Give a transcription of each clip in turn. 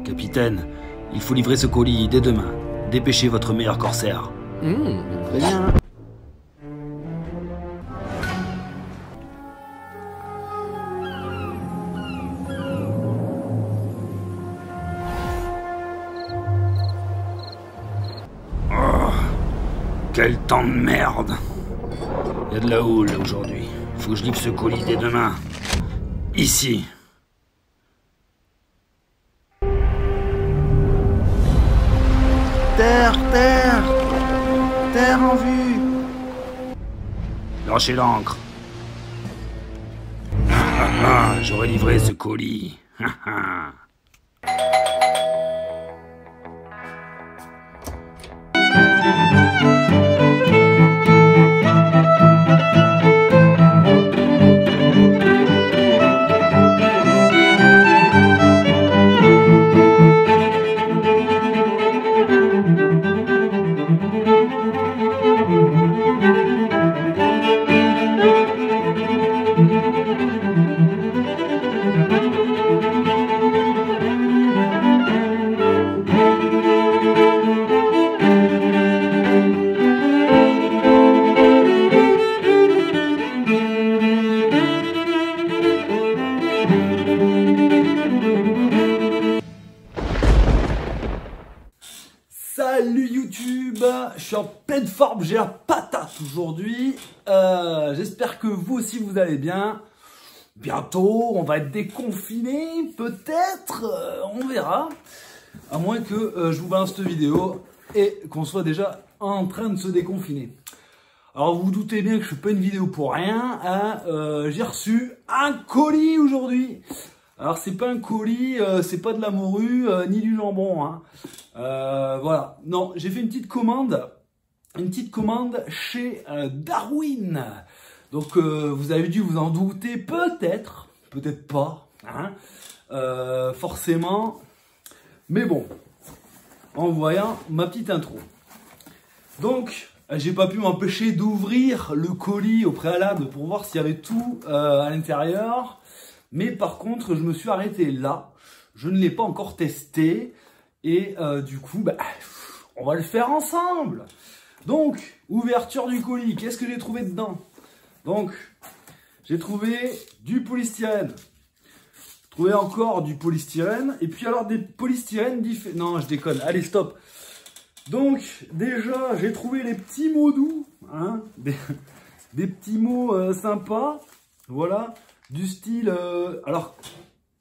Capitaine, il faut livrer ce colis dès demain. Dépêchez votre meilleur corsaire. Très bien. Quel temps de merde! Il y a de la houle aujourd'hui. Faut que je livre ce colis dès demain. Ici. Terre, terre! Terre en vue! Lâchez l'ancre. J'aurais livré ce colis. Salut YouTube, je suis en pleine forme, j'ai la patate aujourd'hui. J'espère que vous aussi vous allez bien. Bientôt, on va être déconfiné, peut-être, on verra. À moins que je vous balance cette vidéo et qu'on soit déjà en train de se déconfiner. Alors vous vous doutez bien que je fais pas une vidéo pour rien, hein. J'ai reçu un colis aujourd'hui. Alors c'est pas un colis, c'est pas de la morue, ni du jambon, hein. Voilà, non, j'ai fait une petite commande chez Darwin. Donc vous avez dû vous en douter, peut-être, peut-être pas, hein, forcément. Mais bon, en voyant ma petite intro. Donc, j'ai pas pu m'empêcher d'ouvrir le colis au préalable pour voir s'il y avait tout à l'intérieur. Mais par contre, je me suis arrêté là. Je ne l'ai pas encore testé. Et du coup, bah, on va le faire ensemble. Donc, ouverture du colis. Qu'est-ce que j'ai trouvé dedans? Donc, j'ai trouvé du polystyrène. Trouvé encore du polystyrène. Et puis alors des polystyrènes différents. Non, je déconne. Allez, stop. Donc, déjà, j'ai trouvé les petits mots doux. Hein, des petits mots sympas. Voilà. Du style... alors,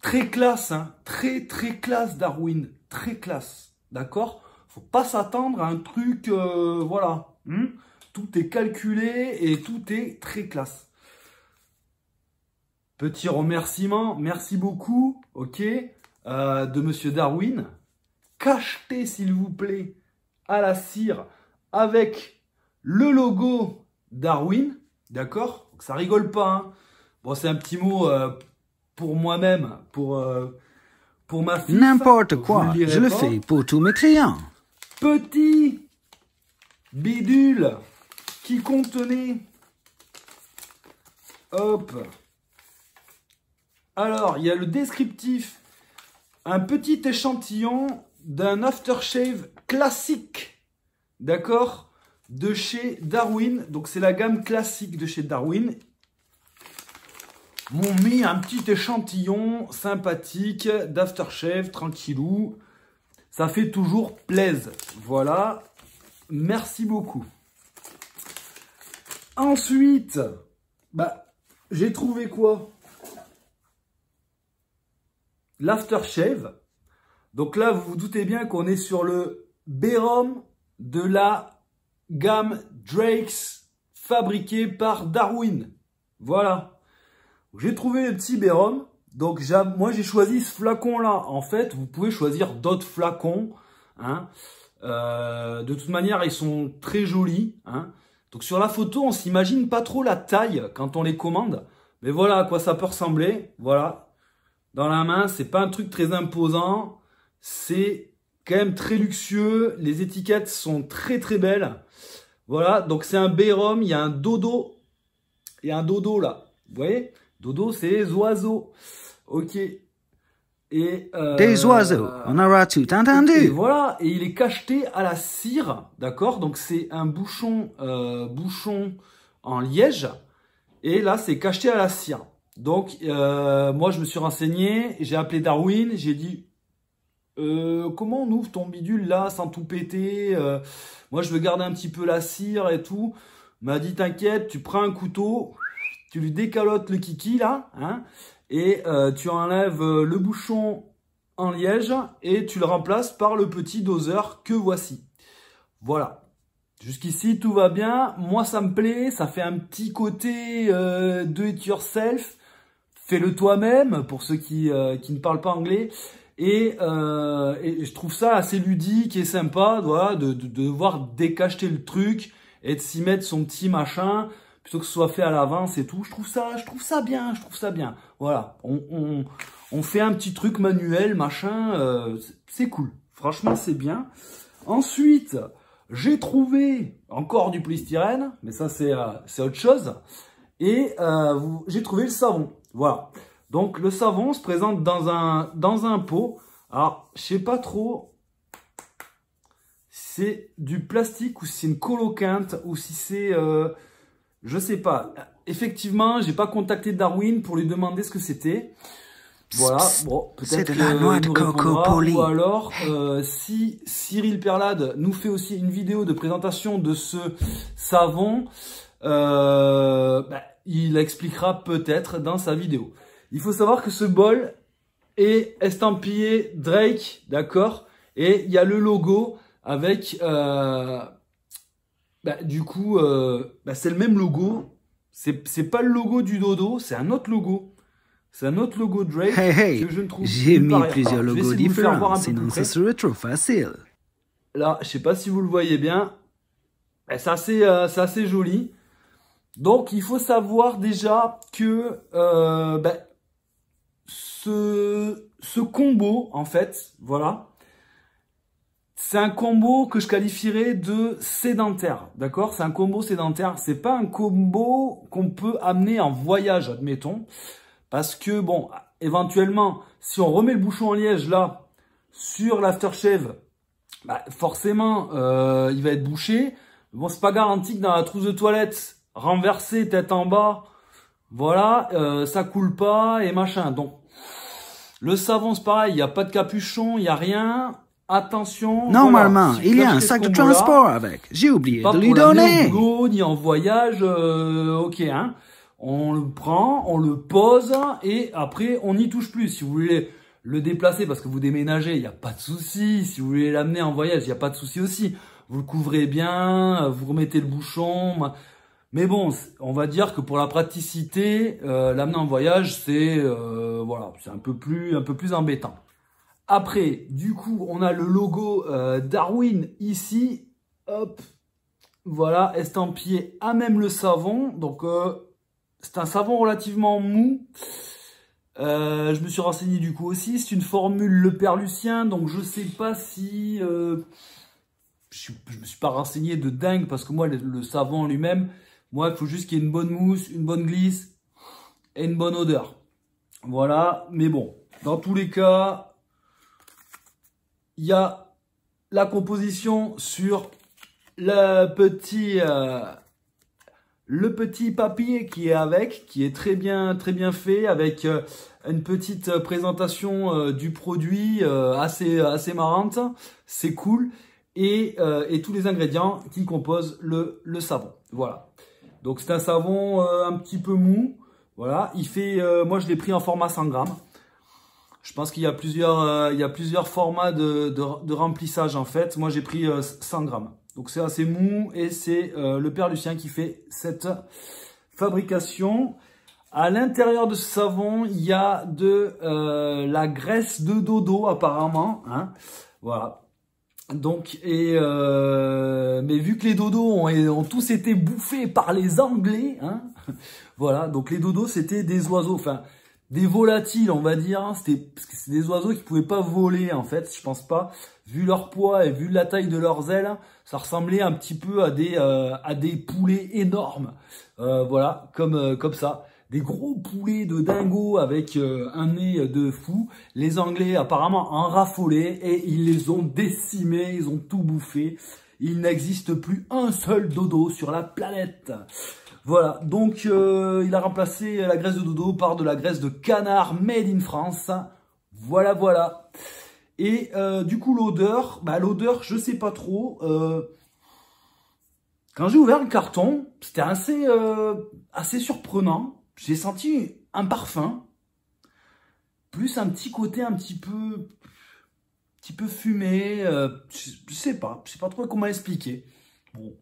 très classe. Hein, très classe Darwin. Très classe. D'accord? Faut pas s'attendre à un truc... voilà. Tout est calculé et tout est très classe. Petit remerciement, merci beaucoup, ok, de Monsieur Darwin. Cachetez s'il vous plaît à la cire avec le logo Darwin, d'accord? Ça rigole pas, hein. Bon, c'est un petit mot pour moi-même, pour ma fille. N'importe quoi, je le fais pour tous mes clients. Petit bidule qui contenait, hop, alors il y a le descriptif, un petit échantillon d'un aftershave classique, d'accord, de chez Darwin. Donc c'est la gamme classique de chez Darwin. M'ont mis un petit échantillon sympathique d'aftershave, tranquillou. Ça fait toujours plaisir. Voilà. Merci beaucoup. Ensuite, bah, j'ai trouvé quoi? L'aftershave. Donc là, vous vous doutez bien qu'on est sur le Bérum de la gamme Drake's fabriqué par Darwin. Voilà. J'ai trouvé le petit Bérum. Donc moi, j'ai choisi ce flacon-là. En fait, vous pouvez choisir d'autres flacons. Hein. De toute manière, ils sont très jolis. Hein. Donc sur la photo, on s'imagine pas trop la taille quand on les commande. Mais voilà à quoi ça peut ressembler. Voilà. Dans la main, c'est pas un truc très imposant. C'est quand même très luxueux. Les étiquettes sont très belles. Voilà. Donc c'est un Bérum. Il y a un dodo. Il y a un dodo là. Vous voyez? Dodo, c'est les oiseaux. Ok. Et, Des oiseaux, on aura tout et entendu. voilà, et il est cacheté à la cire, d'accord? Donc c'est un bouchon en liège, et là c'est cacheté à la cire. Donc moi je me suis renseigné, j'ai appelé Darwin, j'ai dit comment on ouvre ton bidule là sans tout péter? Moi je veux garder un petit peu la cire et tout. Il m'a dit t'inquiète, tu prends un couteau, tu lui décalotes le kiki là, hein, et tu enlèves le bouchon en liège et tu le remplaces par le petit doseur que voici. Voilà. Jusqu'ici, tout va bien. Moi, ça me plaît. Ça fait un petit côté do it yourself. Fais-le toi-même pour ceux qui ne parlent pas anglais. Et je trouve ça assez ludique et sympa, voilà, de devoir décacheter le truc et de s'y mettre son petit machin plutôt que ce soit fait à l'avance et tout. Je trouve ça bien. Voilà, on fait un petit truc manuel, machin, c'est cool. Franchement, c'est bien. Ensuite, j'ai trouvé encore du polystyrène, mais ça c'est autre chose. Et j'ai trouvé le savon. Voilà. Donc le savon se présente dans un pot. Alors, je sais pas trop si c'est du plastique ou si c'est une coloquinte ou si c'est je sais pas. Effectivement, j'ai pas contacté Darwin pour lui demander ce que c'était. Voilà, bon, peut-être qu'il nous répondra. Ou alors, si Cyril Perlade nous fait aussi une vidéo de présentation de ce savon, il expliquera peut-être dans sa vidéo. Il faut savoir que ce bol est estampillé Drake, d'accord? Et il y a le logo avec... du coup, c'est le même logo. C'est pas le logo du dodo, c'est un autre logo. C'est un autre logo Drake que je ne trouve pas. J'ai mis plusieurs logos différents, sinon ce serait trop facile. Là, je sais pas si vous le voyez bien. C'est assez joli. Donc, il faut savoir déjà que ce combo, en fait, voilà, c'est un combo que je qualifierais de sédentaire, d'accord? C'est un combo sédentaire. C'est pas un combo qu'on peut amener en voyage, admettons. Parce que, bon, éventuellement, si on remet le bouchon en liège, là, sur l'aftershave, forcément, il va être bouché. Bon, c'est pas garanti que dans la trousse de toilette, renversée, tête en bas, voilà, ça coule pas et machin. Donc, le savon, c'est pareil, il n'y a pas de capuchon, il n'y a rien. Attention. Normalement, voilà, si il y a un sac de transport avec. J'ai oublié de lui donner. Ni au boulot, ni en voyage, ok, hein. On le prend, on le pose et après on n'y touche plus. Si vous voulez le déplacer parce que vous déménagez, il n'y a pas de souci. Si vous voulez l'amener en voyage, il n'y a pas de souci aussi. Vous le couvrez bien, vous remettez le bouchon. Mais bon, on va dire que pour la praticité, l'amener en voyage, c'est voilà, c'est un peu plus embêtant. Après, du coup, on a le logo Darwin ici. Hop, voilà, estampillé à même le savon. Donc c'est un savon relativement mou. Je me suis renseigné du coup aussi. C'est une formule Le Père Lucien. Donc je sais pas si... je me suis pas renseigné de dingue parce que moi, le savon lui-même, moi, il faut juste qu'il y ait une bonne mousse, une bonne glisse et une bonne odeur. Voilà. Mais bon, dans tous les cas, il y a la composition sur le petit papier qui est avec, qui est très bien fait, avec une petite présentation du produit assez marrante, c'est cool, et tous les ingrédients qui composent le savon. Voilà. Donc c'est un savon un petit peu mou. Voilà. Il fait, moi je l'ai pris en format 100 grammes. Je pense qu'il y a plusieurs formats de remplissage en fait. Moi j'ai pris 100 grammes. Donc c'est assez mou et c'est le Père Lucien qui fait cette fabrication. À l'intérieur de ce savon, il y a de la graisse de dodo apparemment. Hein. Voilà. Donc mais vu que les dodos ont tous été bouffés par les Anglais, hein, voilà. Donc les dodos c'était des oiseaux, enfin des volatiles on va dire. Hein, parce que c'est des oiseaux qui pouvaient pas voler en fait, je pense pas. Vu leur poids et vu la taille de leurs ailes, ça ressemblait un petit peu à des poulets énormes. Voilà, comme ça. des gros poulets de dingo avec un nez de fou. Les Anglais apparemment en raffolaient et ils les ont décimés, ils ont tout bouffé. Il n'existe plus un seul dodo sur la planète. Voilà, donc il a remplacé la graisse de dodo par de la graisse de canard made in France. Voilà, voilà. Et du coup, l'odeur, je sais pas trop. Quand j'ai ouvert le carton, c'était assez surprenant. J'ai senti un parfum, plus un petit côté un petit peu fumé. Je sais pas trop comment expliquer. Bon.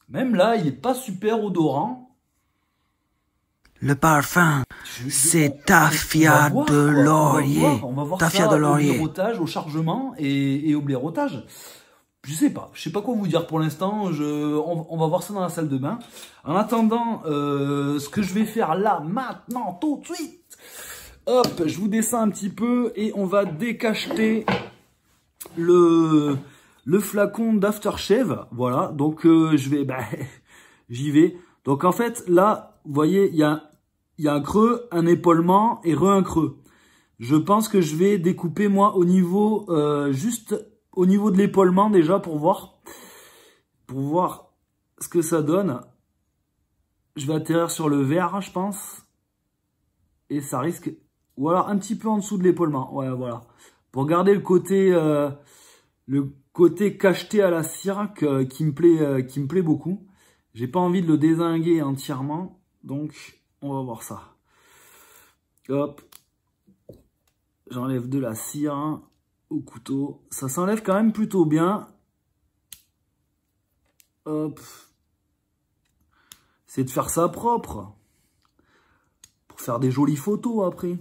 Même là, il est pas super odorant. Le parfum, c'est taffia de laurier. On va voir Taffia ça de laurier. au blaireautage, au chargement et au blaireautage. Je sais pas quoi vous dire pour l'instant. On va voir ça dans la salle de bain. En attendant, ce que je vais faire là, maintenant, tout de suite. Hop, je vous descends un petit peu et on va décacheter le flacon d'aftershave. Voilà, donc je vais, j'y vais. Donc en fait, là, vous voyez, il y a un creux, un épaulement et un creux. Je pense que je vais découper moi au niveau, juste au niveau de l'épaulement déjà pour voir ce que ça donne. Je vais atterrir sur le vert, je pense. Et ça risque, ou alors un petit peu en dessous de l'épaulement. Ouais, voilà. Pour garder le côté cacheté à la cire qui me plaît beaucoup. J'ai pas envie de le dézinguer entièrement, donc on va voir ça. Hop, j'enlève de la cire au couteau. Ça s'enlève quand même plutôt bien. Hop, c'est de faire ça propre pour faire des jolies photos après.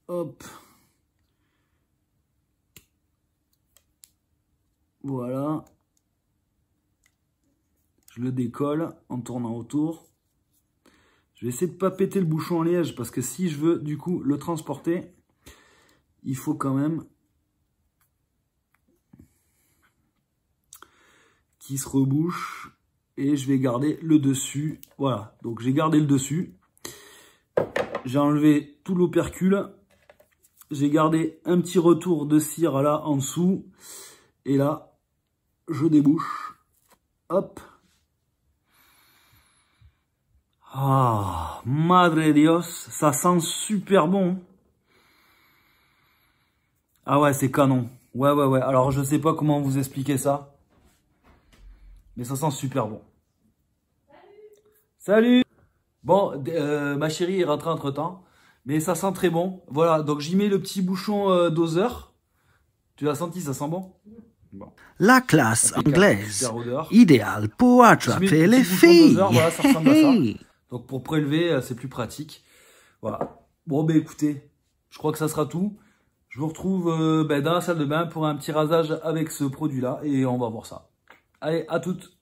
Hop. Voilà. Je le décolle en tournant autour. Je vais essayer de pas péter le bouchon en liège parce que si je veux du coup le transporter, il faut quand même qu'il se rebouche et je vais garder le dessus. Voilà, donc j'ai gardé le dessus. J'ai enlevé tout l'opercule. J'ai gardé un petit retour de cire là en dessous. Et là, je débouche. Hop. Ah, madre Dios, ça sent super bon. Ah ouais, c'est canon. Ouais. Alors, je sais pas comment vous expliquer ça. Mais ça sent super bon. Salut. Bon, ma chérie est rentrée entre temps. Mais ça sent très bon. Voilà, donc j'y mets le petit bouchon doseur. Tu l'as senti, ça sent bon? Bon. La classe anglaise, idéale pour attraper les filles. Voilà, ça ressemble à ça. Donc pour prélever, c'est plus pratique. Voilà. Bon, ben écoutez, je crois que ça sera tout. Je vous retrouve dans la salle de bain pour un petit rasage avec ce produit-là et on va voir ça. Allez, à toutes.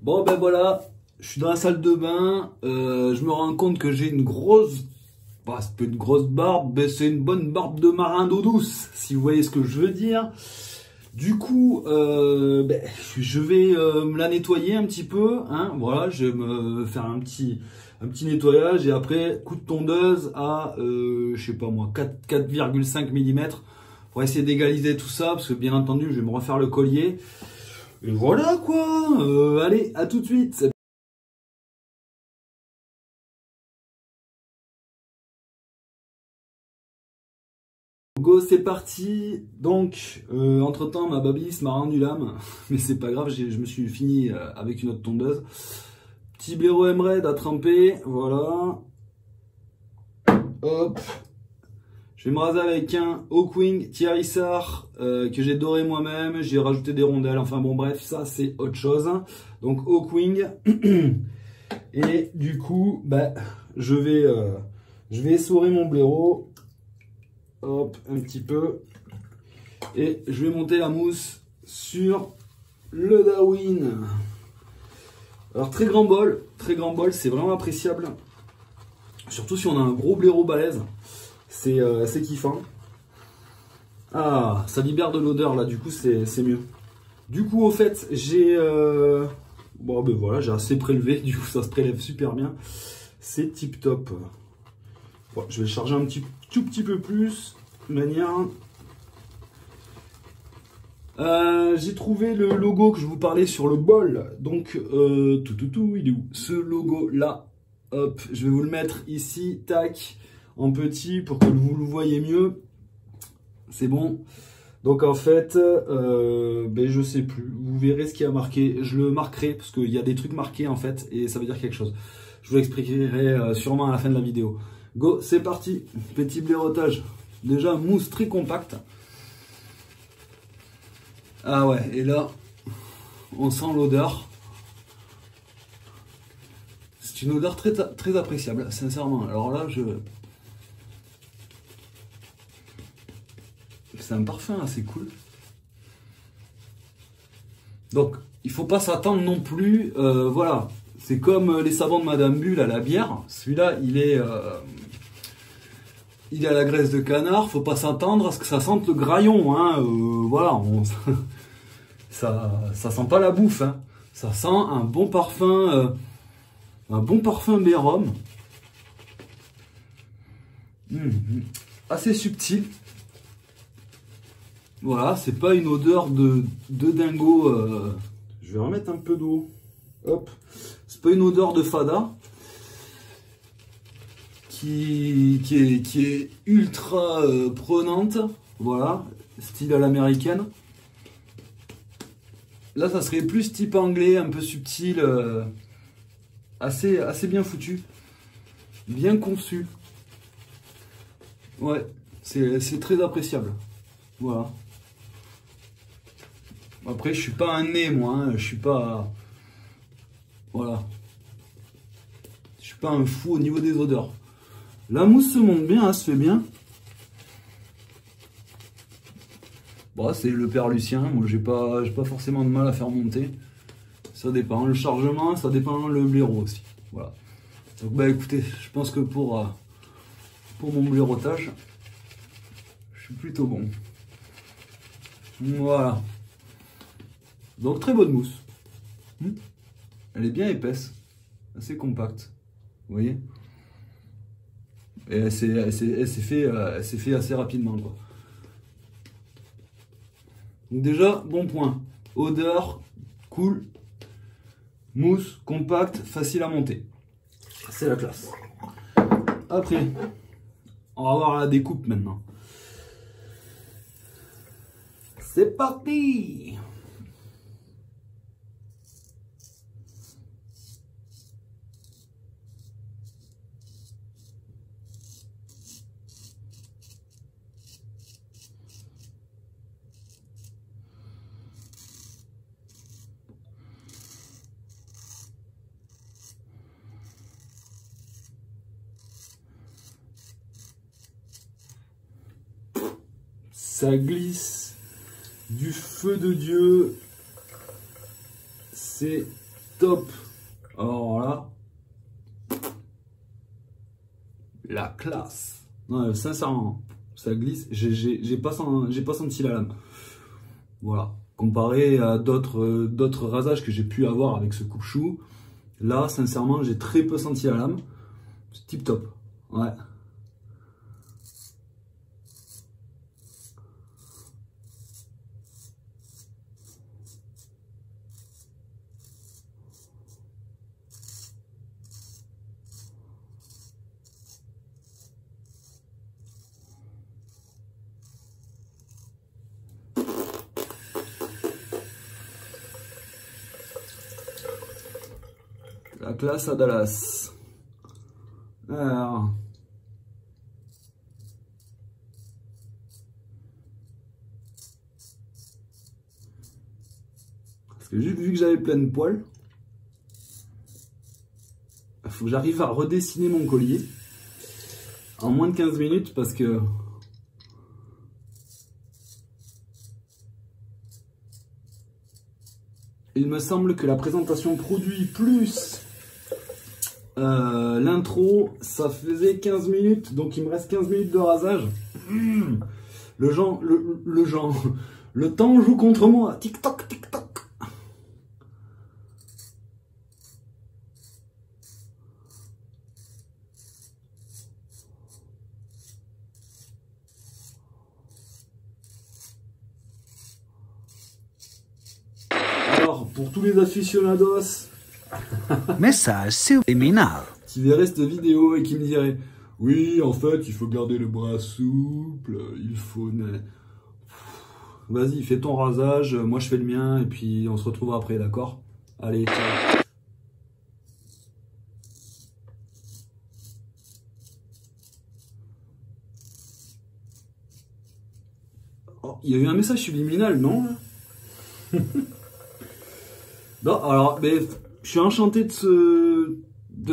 Bon ben voilà, je suis dans la salle de bain, je me rends compte que j'ai une grosse, c'est pas une grosse barbe, mais c'est une bonne barbe de marin d'eau douce, si vous voyez ce que je veux dire. Du coup, je vais me la nettoyer un petit peu, hein, voilà, je vais me faire un petit nettoyage et après coup de tondeuse à, je sais pas moi, 4,5 mm pour essayer d'égaliser tout ça, parce que bien entendu, je vais me refaire le collier. Et voilà quoi, allez, à tout de suite. Go, c'est parti. Donc, entre-temps, ma babys m'a rendu l'âme, mais c'est pas grave, je me suis fini avec une autre tondeuse. Petit blaireau Emerald à tremper, voilà. Hop. Je vais me raser avec un Hawkwing Thierry Sarr que j'ai doré moi-même. J'ai rajouté des rondelles. Enfin bon, bref, ça c'est autre chose. Donc Hawkwing. Et du coup, je vais essorer mon blaireau. Hop, un petit peu. Et je vais monter la mousse sur le Darwin. Alors très grand bol, c'est vraiment appréciable. Surtout si on a un gros blaireau balèze. C'est assez kiffant. Ah, ça libère de l'odeur là, du coup c'est mieux. Du coup au fait, j'ai... Bon ben voilà, j'ai assez prélevé, du coup ça se prélève super bien. C'est tip top. Bon, je vais le charger un tout petit peu plus, de manière... j'ai trouvé le logo que je vous parlais sur le bol. Donc, il est où? Ce logo là. Hop, je vais vous le mettre ici, tac, en petit pour que vous le voyez mieux. C'est bon. Donc en fait, ben, je sais plus. Vous verrez ce qui a marqué. Je le marquerai parce qu'il y a des trucs marqués en fait et ça veut dire quelque chose. Je vous l'expliquerai sûrement à la fin de la vidéo. Go, c'est parti. Petit blaireautage. Déjà, mousse très compacte. Ah ouais, et là, on sent l'odeur. C'est une odeur très, très appréciable, sincèrement. Alors là, c'est un parfum assez cool. Donc, il faut pas s'attendre non plus. Voilà, c'est comme les savons de Madame Bulle à la bière. Celui-là, il est à la graisse de canard. Faut pas s'attendre à ce que ça sente le graillon. Hein. Voilà, ça sent pas la bouffe. Hein. Ça sent un bon parfum Bérum. Assez subtil. Voilà, c'est pas une odeur de dingo. Je vais remettre un peu d'eau. Hop. C'est pas une odeur de fada. Qui est ultra prenante. Voilà. Style à l'américaine. Là, ça serait plus type anglais, un peu subtil. Assez bien foutu. Bien conçu. Ouais. C'est très appréciable. Voilà. Après, je suis pas un nez, moi. Hein. Je suis pas... Voilà. Je suis pas un fou au niveau des odeurs. La mousse se monte bien, elle se fait bien. Bon, c'est le père Lucien. Moi, j'ai pas forcément de mal à faire monter. Ça dépend. Le chargement, ça dépend le blaireau aussi. Voilà. Donc, bah écoutez, je pense que pour mon blaireautage, je suis plutôt bon. Voilà. Donc très bonne mousse. Elle est bien épaisse, assez compacte. Vous voyez? Et elle s'est fait assez rapidement, quoi. Donc déjà, bon point. Odeur, cool. Mousse, compacte, facile à monter. C'est la classe. Après, on va voir la découpe maintenant. C'est parti! Ça glisse du feu de Dieu. C'est top. Alors là, la classe. Non, sincèrement, ça glisse. J'ai pas senti la lame. Voilà. Comparé à d'autres rasages que j'ai pu avoir avec ce coupe-chou, là, sincèrement, j'ai très peu senti la lame. C'est tip top. Ouais. La classe à Dallas. Alors. Parce que vu que j'avais plein de poils, il faut que j'arrive à redessiner mon collier en moins de 15 minutes parce que il me semble que la présentation produit plus l'intro, ça faisait 15 minutes, donc il me reste 15 minutes de rasage. Le temps joue contre moi. Tic-toc, tic-toc. Alors, pour tous les aficionados, message subliminal, qui verraient cette vidéo et qui me diraient oui, en fait, il faut garder le bras souple, il faut... Vas-y, fais ton rasage, moi je fais le mien, et puis on se retrouvera après, d'accord? Allez, ciao. Oh, il y a eu un message subliminal, non? Non, alors, mais je suis enchanté de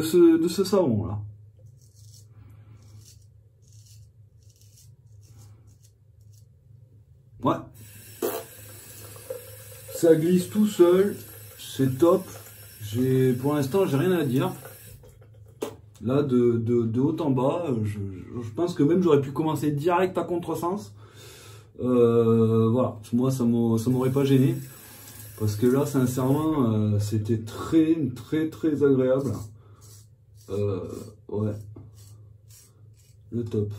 ce savon, là. Ouais. Ça glisse tout seul, c'est top. Pour l'instant, j'ai rien à dire. Là, de haut en bas, je pense que même j'aurais pu commencer direct à contresens. Voilà, moi ça m'aurait pas gêné. Parce que là, sincèrement, c'était très agréable. Ouais. Le top.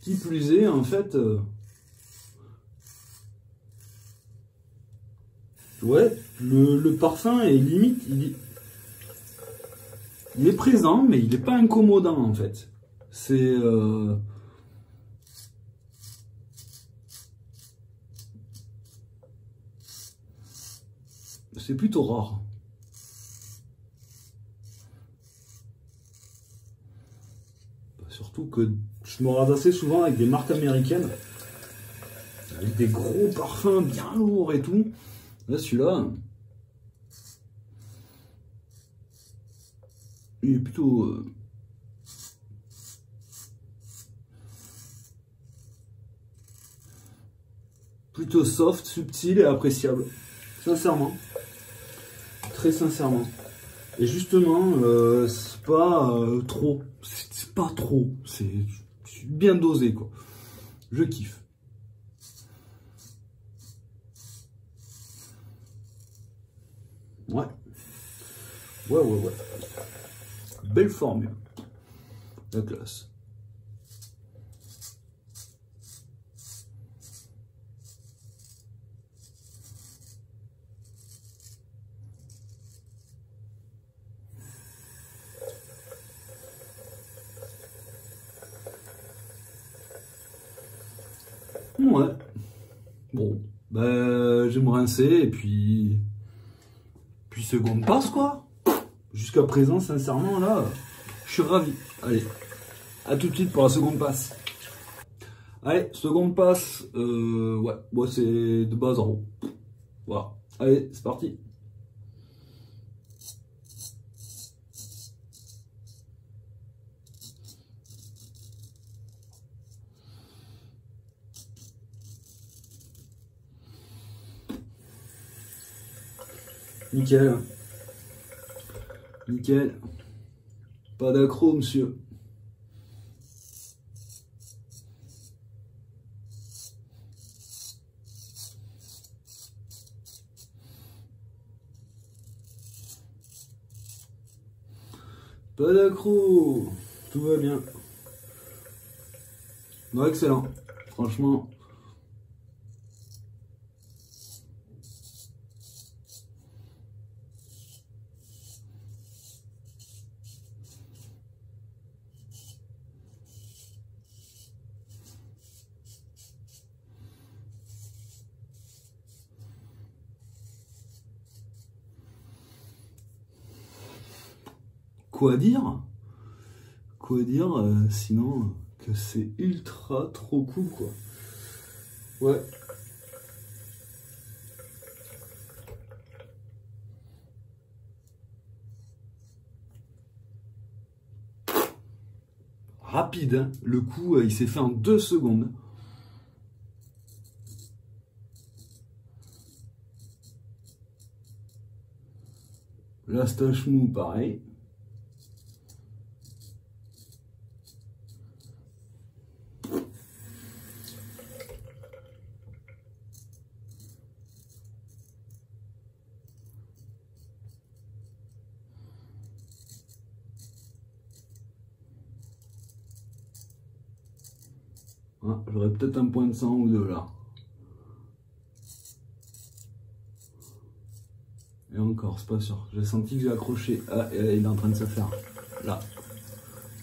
Qui plus est, en fait... ouais, le parfum est limite... Il est présent, mais il n'est pas incommodant, en fait. C'est... c'est plutôt rare. Surtout que je me rase assez souvent avec des marques américaines, avec des gros parfums bien lourds et tout. Là, celui-là, il est plutôt... plutôt soft, subtil et appréciable. Sincèrement. Très sincèrement. Et justement, c'est pas trop. C'est pas trop. C'est bien dosé, quoi. Je kiffe. Ouais. Ouais. Belle formule. La classe. Ouais. Bon. Ben, je vais me rincer et puis seconde passe, quoi. Jusqu'à présent, sincèrement, là, je suis ravi. Allez, à tout de suite pour la seconde passe. Allez, seconde passe, ouais, moi c'est de bas en haut. Voilà, allez, c'est parti. Nickel. Nickel. Pas d'accro, monsieur. Pas d'accro. Tout va bien. Non, excellent. Franchement. Quoi dire? Quoi dire sinon que c'est ultra trop cool, quoi. Ouais. Rapide, hein. Le coup, il s'est fait en 2 secondes. La stache mou, pareil. Ah, j'aurais peut-être un point de sang ou deux là. Et encore, c'est pas sûr. J'ai senti que j'ai accroché. Ah, il est en train de se faire. Là.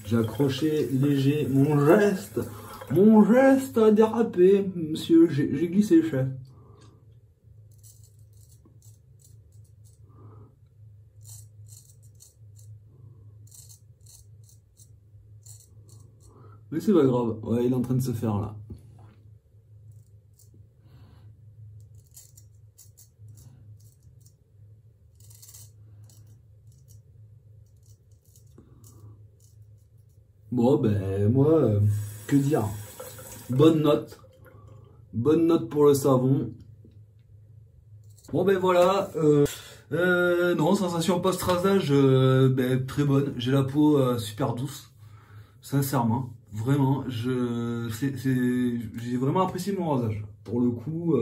J'ai accroché léger. Mon geste a dérapé, monsieur. J'ai glissé, chef. Mais c'est pas grave. Ouais, il est en train de se faire là. Bon, ben, moi, que dire? Bonne note. Bonne note pour le savon. Bon, ben voilà. Non, sensation post-rasage, ben, très bonne. J'ai la peau super douce. Sincèrement. Vraiment. J'ai vraiment apprécié mon rasage. Pour le coup,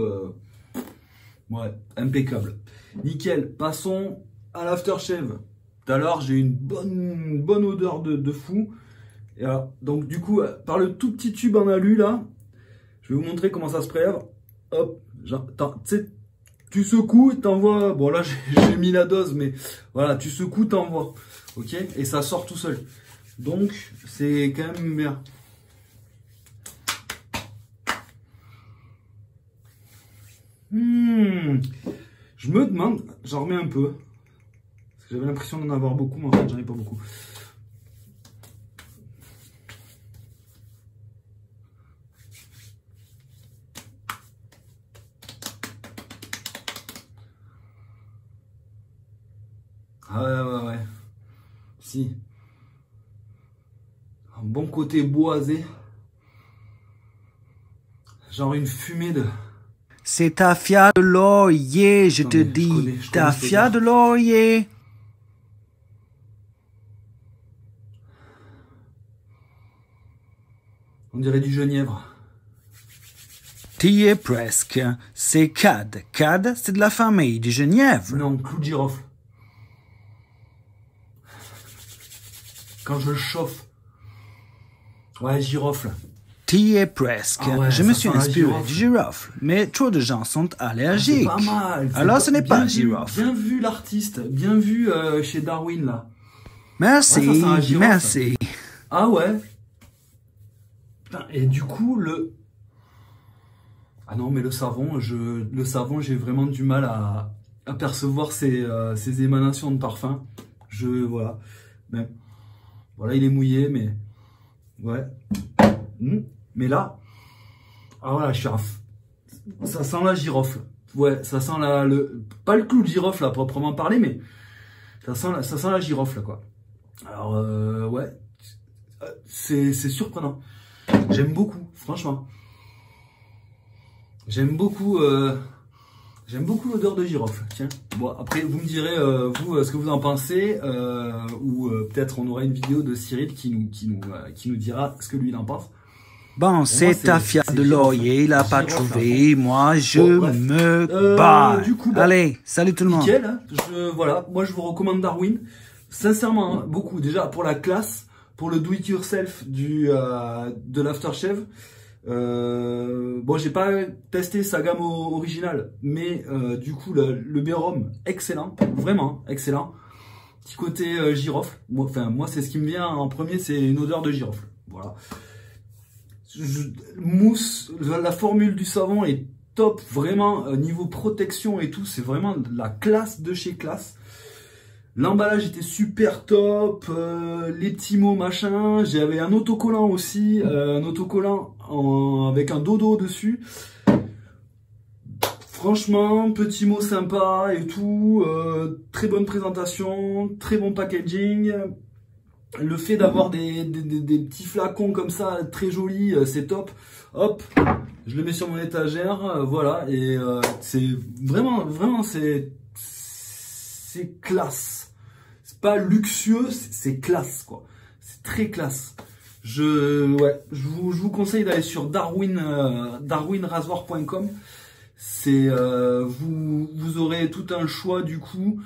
ouais, impeccable. Nickel. Passons à l'aftershave. Tout à l'heure, j'ai eu une bonne odeur de fou. Et alors, donc du coup, par le tout petit tube en alu là, je vais vous montrer comment ça se prélève. Hop, tu secoues, t'envoies. Bon là j'ai mis la dose, mais voilà, tu secoues, t'envoies. Ok, et ça sort tout seul. Donc c'est quand même bien. Je me demande, j'en remets un peu. Parce que j'avais l'impression d'en avoir beaucoup, mais en fait j'en ai pas beaucoup. Ouais. Si. Un bon côté boisé. Genre une fumée de... C'est Tafia de laurier, je te dis. Tafia de laurier. On dirait du genièvre. T'y es presque. C'est Cad. Cad, c'est de la famille du genièvre. Non, clou de girofle. Quand je le chauffe. Ouais, girofle. T'y es presque. Ah ouais, je me suis inspiré du girofle, mais trop de gens sont allergiques. Ah, c'est pas mal. Alors ce n'est pas girofle. Bien vu l'artiste, bien vu chez Darwin là. Merci, ah, ça, merci. Ah ouais. Et du coup ah non mais le savon, j'ai vraiment du mal à percevoir ces émanations de parfum. Voilà. Ben, voilà, il est mouillé, mais ouais. Mais là, ah voilà, ça sent la girofle. Ouais, ça sent pas le clou de girofle à proprement parler, mais ça sent la girofle quoi. Alors ouais, c'est surprenant. J'aime beaucoup, franchement. J'aime beaucoup l'odeur de girofle. Tiens. Bon, après vous me direz vous ce que vous en pensez, ou peut-être on aura une vidéo de Cyril qui nous dira ce que lui il en pense. Bon, c'est Tafia de laurier, il n'a pas trouvé. Moi, je me bats. Allez, salut tout le monde. Nickel, hein. Voilà, moi je vous recommande Darwin. Sincèrement, hein, beaucoup. Déjà pour la classe, pour le do-it-yourself de l'aftershave. Bon, j'ai pas testé sa gamme originale, mais du coup le Bérum, excellent, vraiment excellent. Petit côté girofle. Moi c'est ce qui me vient en premier, c'est une odeur de girofle. Voilà. Mousse, la formule du savon est top, vraiment niveau protection et tout, c'est vraiment la classe de chez classe. L'emballage était super top, les petits mots machin, j'avais un autocollant aussi, un autocollant avec un dodo dessus. Franchement, petit mot sympa et tout, très bonne présentation, très bon packaging. Le fait d'avoir des petits flacons comme ça, très jolis, c'est top. Hop, je le mets sur mon étagère, voilà, et c'est vraiment, c'est classe. c'est pas luxueux, c'est classe, quoi. C'est très classe. Je vous conseille d'aller sur darwinrasoir.com. C'est vous aurez tout un choix, du coup.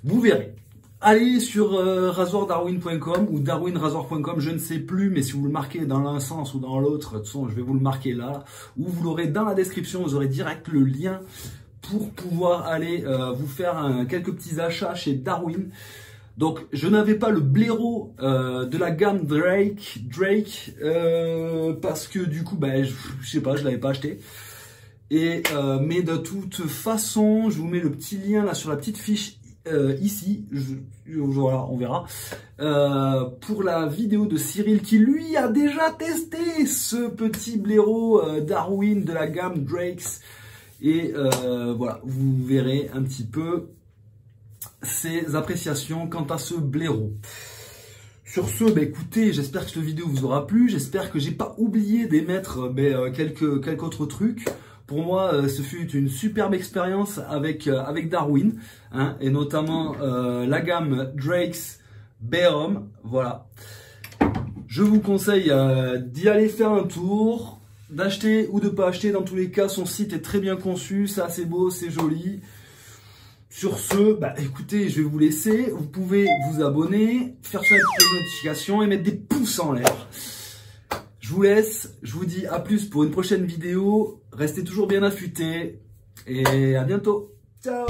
Vous verrez. Allez sur rasoirdarwin.com ou darwinrasoir.com, je ne sais plus, mais si vous le marquez dans l'un sens ou dans l'autre, de toute façon, je vais vous le marquer là, ou vous l'aurez dans la description, vous aurez direct le lien pour pouvoir aller vous faire quelques petits achats chez Darwin. Donc, je n'avais pas le blaireau de la gamme Drake, parce que du coup, ben, je sais pas, je l'avais pas acheté. Et mais de toute façon, je vous mets le petit lien là sur la petite fiche ici. Voilà, on verra. Pour la vidéo de Cyril qui lui a déjà testé ce petit blaireau Darwin de la gamme Drakes. Et voilà, vous verrez un petit peu ses appréciations quant à ce blaireau. Sur ce, bah écoutez, j'espère que cette vidéo vous aura plu. J'espère que j'ai pas oublié d'émettre quelques autres trucs. Pour moi, ce fut une superbe expérience avec Darwin, hein, et notamment la gamme Drakes Behrum. Voilà. Je vous conseille d'y aller faire un tour, d'acheter ou de pas acheter. Dans tous les cas, son site est très bien conçu, c'est assez beau, c'est joli. Sur ce, bah écoutez, je vais vous laisser. Vous pouvez vous abonner, faire sur la petite notification et mettre des pouces en l'air. Je vous laisse, je vous dis à plus pour une prochaine vidéo. Restez toujours bien affûtés et à bientôt. Ciao!